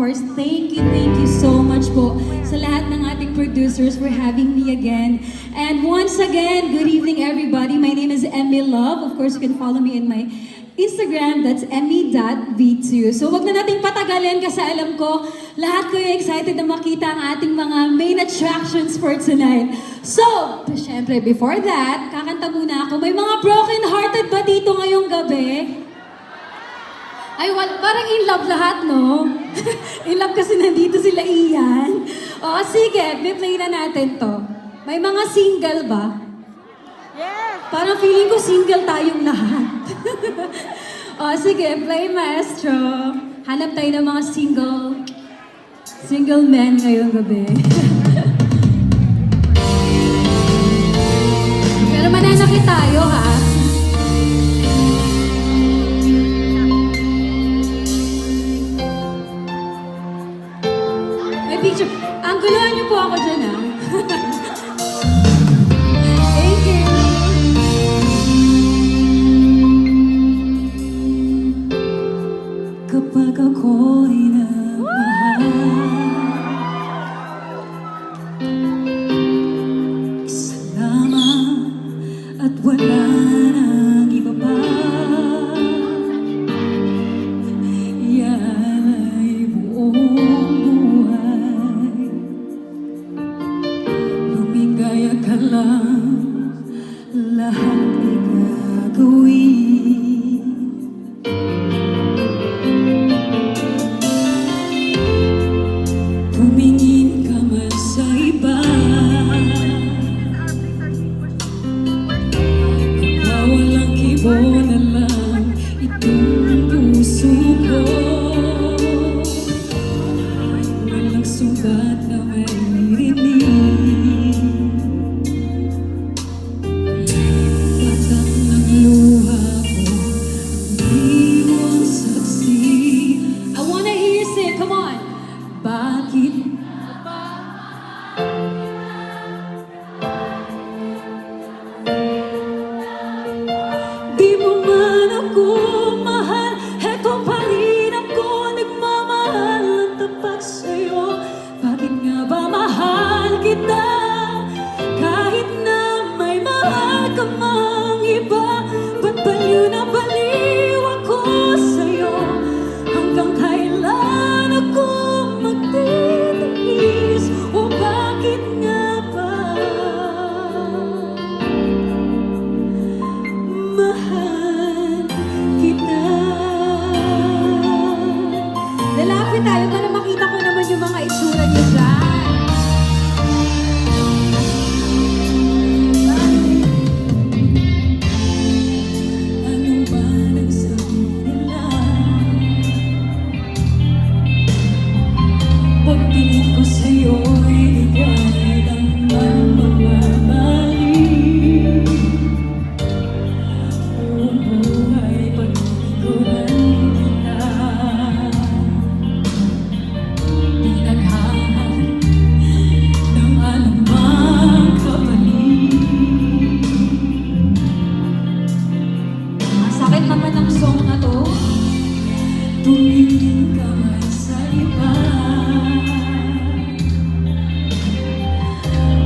course, thank you so much po sa lahat ng ating producers for having me again. And once again, good evening everybody. My name is Emmy Love. Of course, you can follow me in my Instagram, that's emmy.v2. So wag na nating patagalin kasi alam ko, lahat kayo excited na makita ang ating mga main attractions for tonight. So, syempre, before that, kakanta muna ako. May mga broken-hearted ba dito ngayong gabi? Ay, parang in love lahat, no? In love kasi nandito sila Ian. O, sige, play na natin to. May mga single ba? Yes! Parang feeling ko single tayong lahat. O, sige, play maestro. Hanap tayo ng mga single men ngayong gabi. Pero mananakit tayo, ha? Picture. Ang guluhan niyo po ako dyan, ha? Thank you. Kapag ako'y nagmahal, isa lamang at wala nang iba pa. Yan ay buong lumigaya ka lang, lahat ay gagawin. Tumingin ka man sa iba, nagwawalang kibo na lang itong puso ko. Walang sugat na may rinig, patak ng luha ko, hindi mo ang saksi. I wanna hear you say, come on! Bakit? Di mo man ako mahal, eto pa rin ako nagmamahal ng tapat sa'yo. Bakit nga ba mahal kita? Kahit na may mahal ka mang iba, ba't baliw na baliw ako sa'yo? Hanggang kailan ako magtitiis? O bakit nga ba mahal kita? Lalapit tayo para makita ko naman yung mga itsura niyo dyan. Ano ba nagsabi nila? Pagtingin ko sa'yo'y ikaw ang magmamali. Buong buhay pag-ikuran kita, di naghahanap ng anumang kapalit. Masakit naman ang song na to. Tumingin ka man sa iba,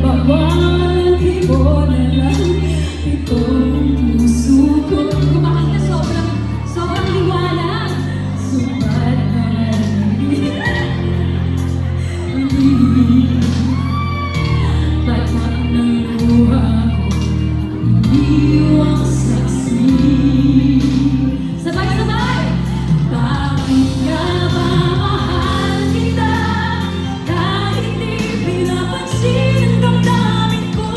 bawal kibo na lang itong puso ko. Kumakit na sobrang liwanag. Sumat na patak ng luha ko, iniwang saksi. Sabay-sabay! Bakit nga ba mahal kita? Kahit di pinapansin ang damdamin ko,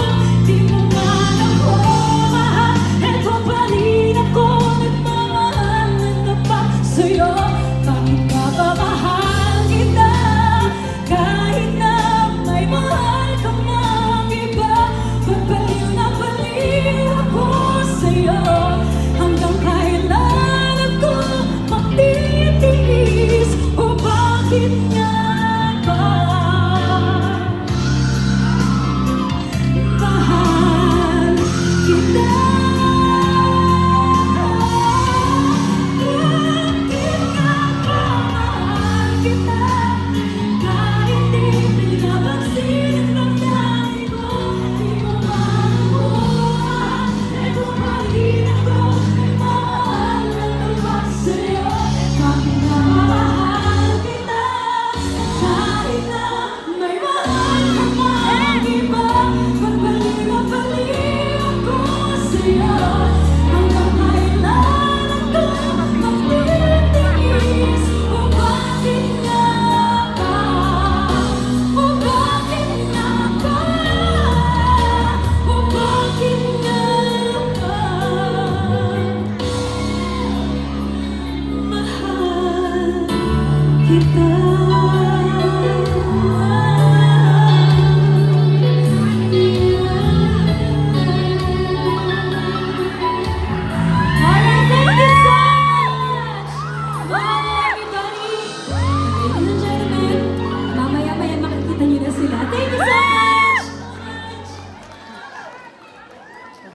di mo man ako mahal, eto pa rin ako nagmamahal ng tapat sa'yo. Bakit nga ba mahal kita? Kahit na may mahal ka mang iba, ba't baliw na baliw ako sa'yo? Hanggang kailan ako magtitiis? O bakit nga ba